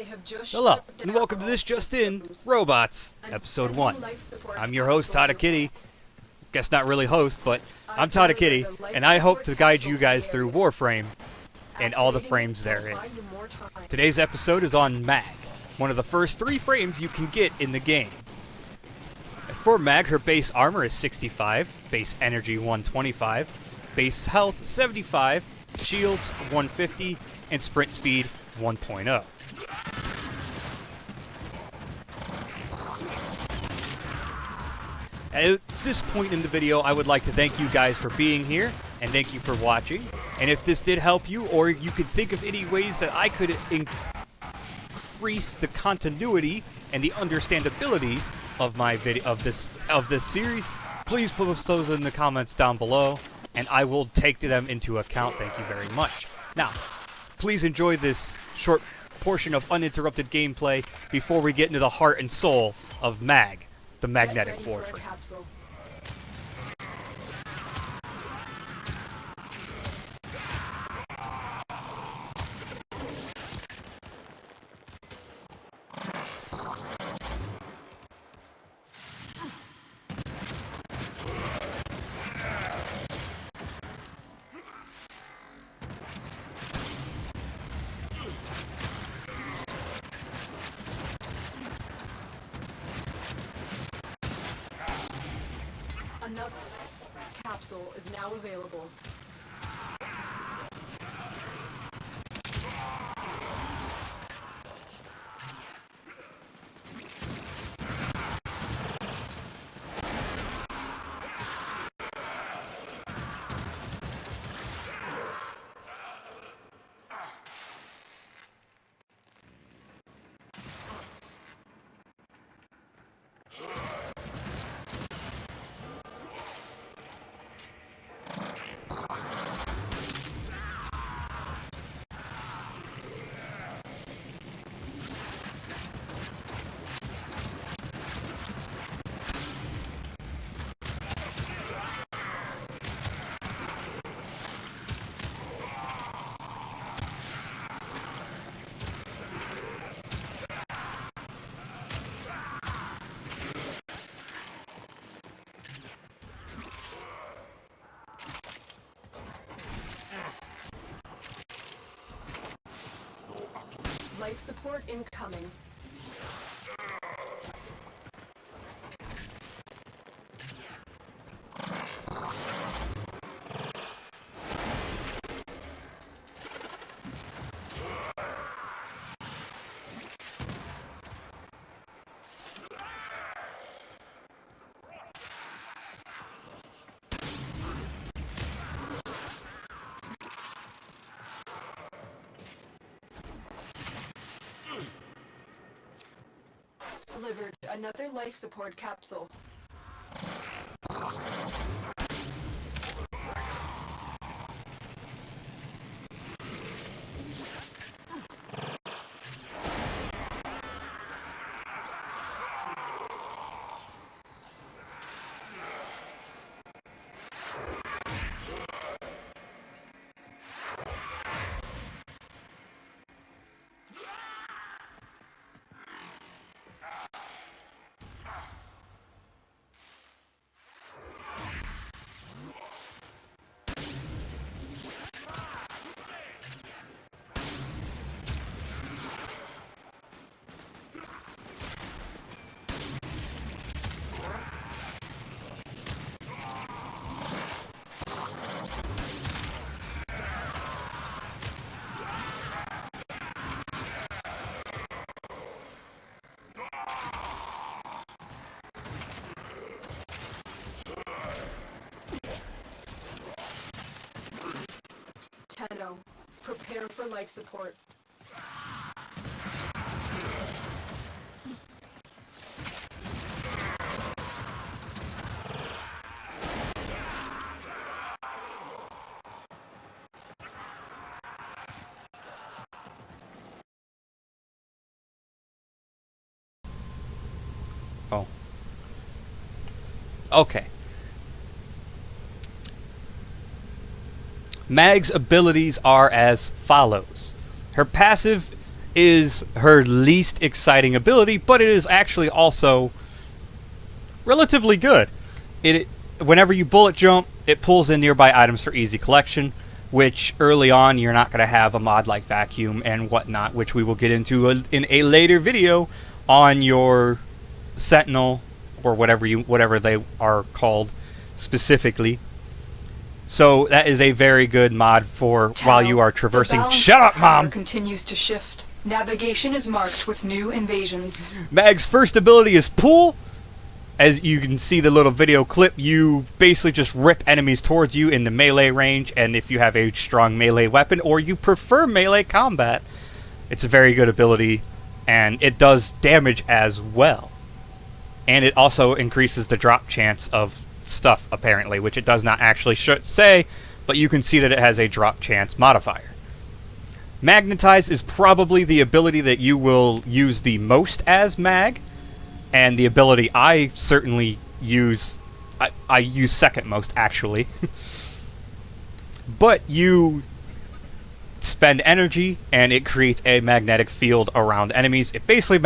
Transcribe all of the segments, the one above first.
Hello, and welcome to this Just In Robots, Episode 1. I'm your host, Tadakitty. Guess not really host, but I'm Tadakitty, and I hope to guide you guys through Warframe and all the frames therein. Today's episode is on Mag, one of the first 3 frames you can get in the game. For Mag, her base armor is 65, base energy 125, base health 75, shields 150, and sprint speed 1.0. At this point in the video, I would like to thank you guys for being here, and thank you for watching. And if this did help you, or you could think of any ways that I could increase the continuity and the understandability of my video of this series, please post those in the comments down below, and I will take them into account. Thank you very much. Now, please enjoy this short portion of uninterrupted gameplay before we get into the heart and soul of Mag, the magnetic warframe. Another capsule is now available. Life support incoming. Delivered another life support capsule. Tenno, prepare for life support. Oh. Okay. Mag's abilities are as follows. Her passive is her least exciting ability, but it is actually also relatively good. Whenever you bullet jump, it pulls in nearby items for easy collection, which early on you're not going to have a mod like Vacuum and whatnot, which we will get into in a later video on your Sentinel or whatever they are called specifically. So that is a very good mod for while you are traversing. Shut up, Mom! Continues to shift. Navigation is marked with new invasions. Mag's first ability is Pull. As you can see the little video clip, you basically just rip enemies towards you in the melee range, and if you have a strong melee weapon or you prefer melee combat, it's a very good ability, and it does damage as well. And it also increases the drop chance of stuff, apparently, which it does not actually say, but you can see that it has a drop chance modifier. Magnetize is probably the ability that you will use the most as Mag, and the ability I certainly use, I use second most, actually. But you spend energy, and it creates a magnetic field around enemies. It basically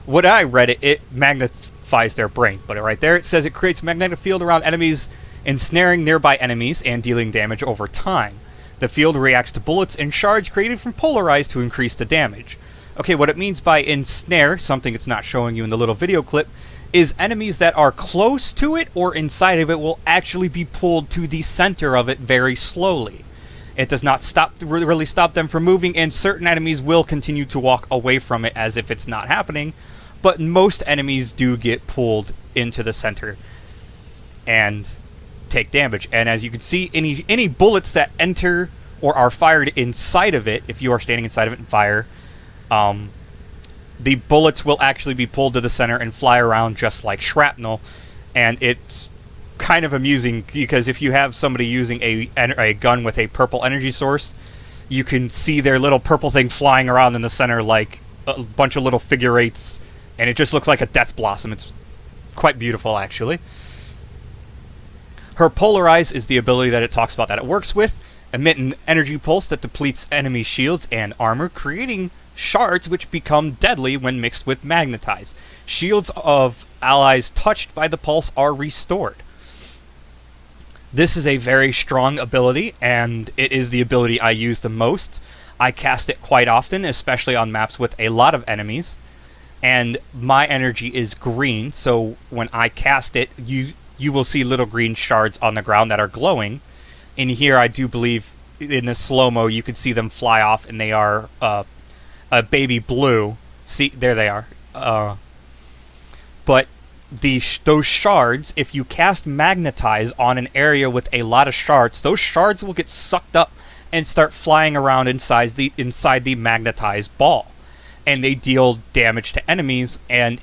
what I read, it magnifies their brain. But right there, it says it creates a magnetic field around enemies, ensnaring nearby enemies and dealing damage over time. The field reacts to bullets and shards created from Polarize to increase the damage. Okay, what it means by ensnare, something it's not showing you in the little video clip, is enemies that are close to it or inside of it will actually be pulled to the center of it very slowly. It does not really stop them from moving, and certain enemies will continue to walk away from it as if it's not happening, but most enemies do get pulled into the center and take damage. And as you can see, any bullets that enter or are fired inside of it, if you are standing inside of it and fire, the bullets will actually be pulled to the center and fly around just like shrapnel. And it's kind of amusing because if you have somebody using a gun with a purple energy source, you can see their little purple thing flying around in the center like a bunch of little figure eights, and it just looks like a death blossom. It's quite beautiful, actually. Her Polarize is the ability that it talks about that it works with. Emit an energy pulse that depletes enemy shields and armor, creating shards which become deadly when mixed with Magnetize. Shields of allies touched by the pulse are restored. This is a very strong ability, and it is the ability I use the most. I cast it quite often, especially on maps with a lot of enemies, and my energy is green, so when I cast it, you will see little green shards on the ground that are glowing. In here, I do believe, in the slow-mo, you can see them fly off, and they are a baby blue. See, there they are. But those shards, if you cast Magnetize on an area with a lot of shards, those shards will get sucked up and start flying around inside the magnetized ball. And they deal damage to enemies, and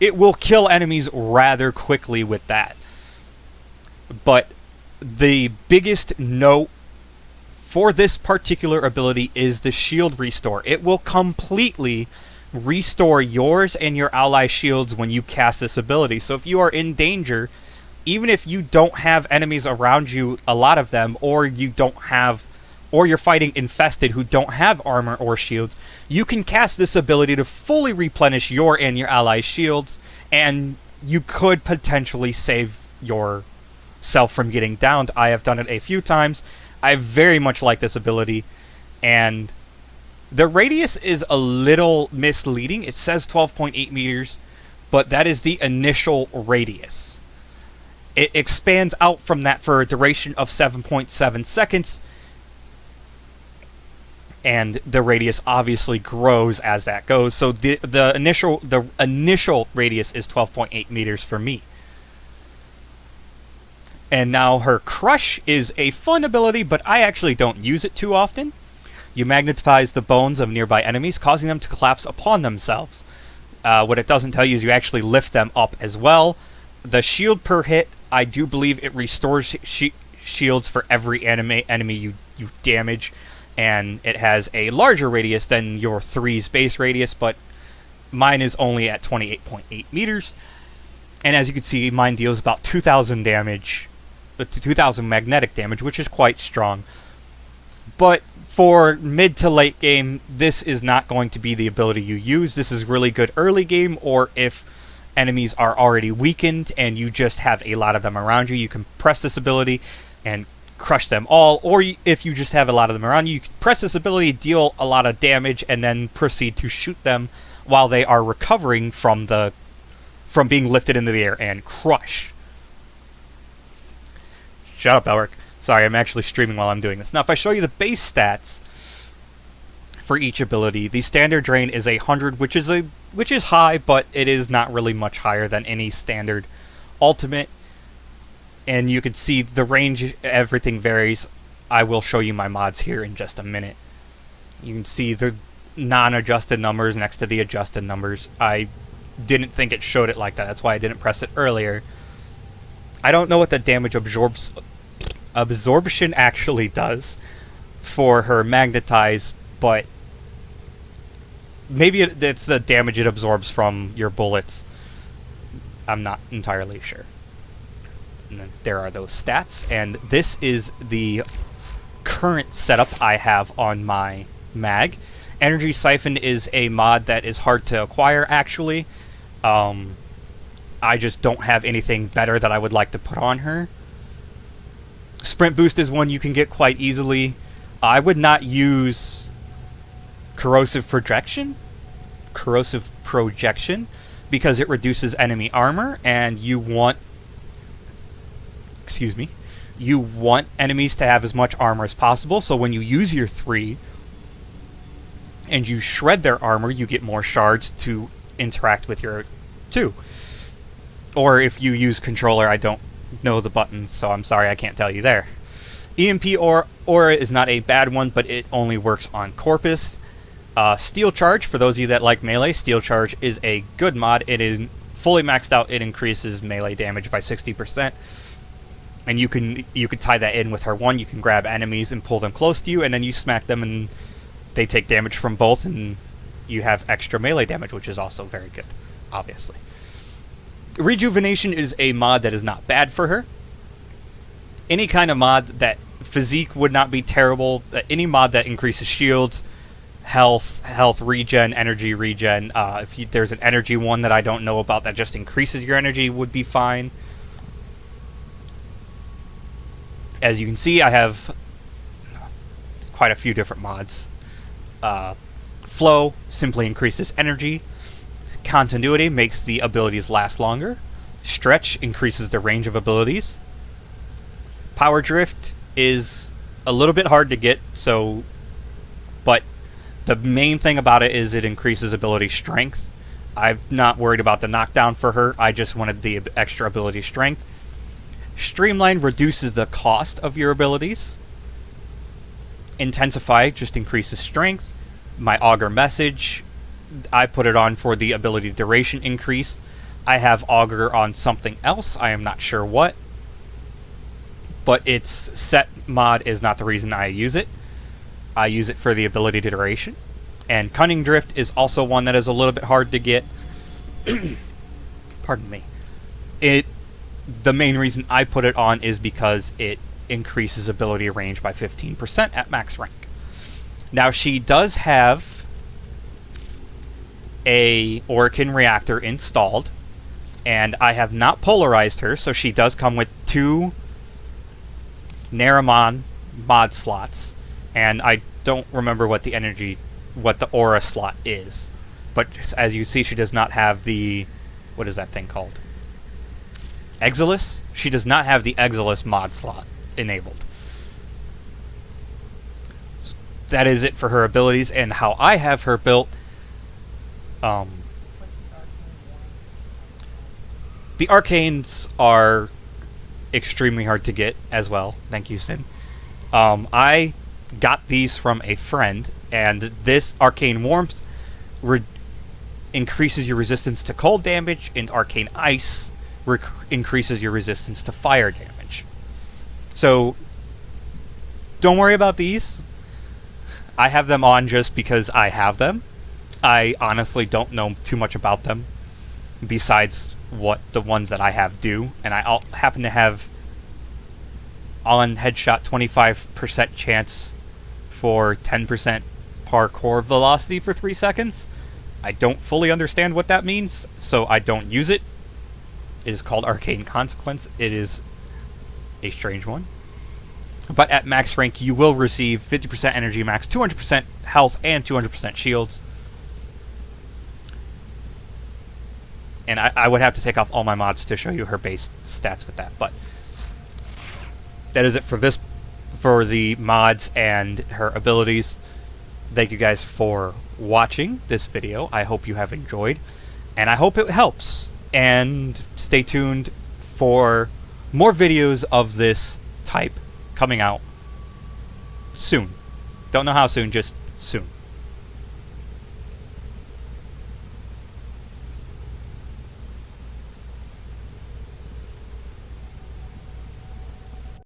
it will kill enemies rather quickly with that. But the biggest note for this particular ability is the shield restore. It will completely restore yours and your ally shields when you cast this ability. So if you are in danger, even if you don't have enemies around you, a lot of them, or you're fighting infested who don't have armor or shields, you can cast this ability to fully replenish your and your allies' shields, and you could potentially save yourself from getting downed. I have done it a few times. I very much like this ability, and the radius is a little misleading. It says 12.8 meters, but that is the initial radius. It expands out from that for a duration of 7.7 seconds, and the radius obviously grows as that goes. So the initial radius is 12.8 meters for me. And now her Crush is a fun ability, but I actually don't use it too often. You magnetize the bones of nearby enemies, causing them to collapse upon themselves. What it doesn't tell you is you actually lift them up as well. The shield per hit, I do believe it restores shields for every enemy you damage, and it has a larger radius than your 3's base radius, but mine is only at 28.8 meters. And as you can see, mine deals about 2,000 damage, 2,000 magnetic damage, which is quite strong. But For mid to late game, this is not going to be the ability you use. This is really good early game, or if enemies are already weakened and you just have a lot of them around you, you can press this ability and crush them all. Or if you just have a lot of them around you, you can press this ability, deal a lot of damage, and then proceed to shoot them while they are recovering from being lifted into the air and crush. Shut up, Elric. Sorry, I'm actually streaming while I'm doing this. Now, if I show you the base stats for each ability, the standard drain is 100, which is high, but it is not really much higher than any standard ultimate. And you can see the range, everything varies. I will show you my mods here in just a minute. You can see the non-adjusted numbers next to the adjusted numbers. I didn't think it showed it like that. That's why I didn't press it earlier. I don't know what the damage absorption actually does for her magnetize, but maybe it's the damage it absorbs from your bullets. I'm not entirely sure. And then there are those stats, and this is the current setup I have on my mag. Energy Siphon is a mod that is hard to acquire, actually. I just don't have anything better that I would like to put on her. Sprint Boost is one you can get quite easily. I would not use Corrosive Projection because it reduces enemy armor, and you want enemies to have as much armor as possible, so when you use your 3 and you shred their armor, you get more shards to interact with your 2. Or if you use controller, I don't know the buttons, so I'm sorry I can't tell you there. EMP Aura is not a bad one, but it only works on Corpus. Steel Charge, for those of you that like melee, Steel Charge is a good mod. It is fully maxed out. It increases melee damage by 60%. And you can tie that in with her 1. You can grab enemies and pull them close to you, and then you smack them and they take damage from both, and you have extra melee damage, which is also very good, obviously. Rejuvenation is a mod that is not bad for her. Any kind of mod that physique would not be terrible. Any mod that increases shields, health regen, energy regen. If there's an energy one that I don't know about that just increases your energy would be fine. As you can see, I have quite a few different mods. Flow simply increases energy. Continuity makes the abilities last longer. Stretch increases the range of abilities. Power Drift is a little bit hard to get, but the main thing about it is it increases ability strength. I'm not worried about the knockdown for her. I just wanted the extra ability strength. Streamline reduces the cost of your abilities. Intensify just increases strength. My Augur Message, I put it on for the ability duration increase. I have Augur on something else. I am not sure what. But its set mod is not the reason I use it. I use it for the ability duration. And Cunning Drift is also one that is a little bit hard to get. Pardon me. The main reason I put it on is because it increases ability range by 15% at max rank. Now, she does have a Orokin reactor installed, and I have not polarized her, so she does come with 2 Naramon mod slots, and I don't remember what the aura slot is. But as you see, she does not have the, what is that thing called? Exilis? She does not have the Exilis mod slot enabled. So that is it for her abilities and how I have her built. The Arcanes are extremely hard to get as well. Thank you, Sin. I got these from a friend, and this Arcane Warmth increases your resistance to cold damage, and Arcane Ice increases your resistance to fire damage. So don't worry about these. I have them on just because I have them. I honestly don't know too much about them besides what the ones that I have do, and I happen to have on headshot 25% chance for 10% parkour velocity for 3 seconds. I don't fully understand what that means, so I don't use it. It is called Arcane Consequence. It is a strange one. But at max rank, you will receive 50% energy max, 200% health, and 200% shields. And I would have to take off all my mods to show you her base stats with that. But that is it for the mods and her abilities. Thank you guys for watching this video. I hope you have enjoyed, and I hope it helps. And stay tuned for more videos of this type coming out soon. Don't know how soon, just soon.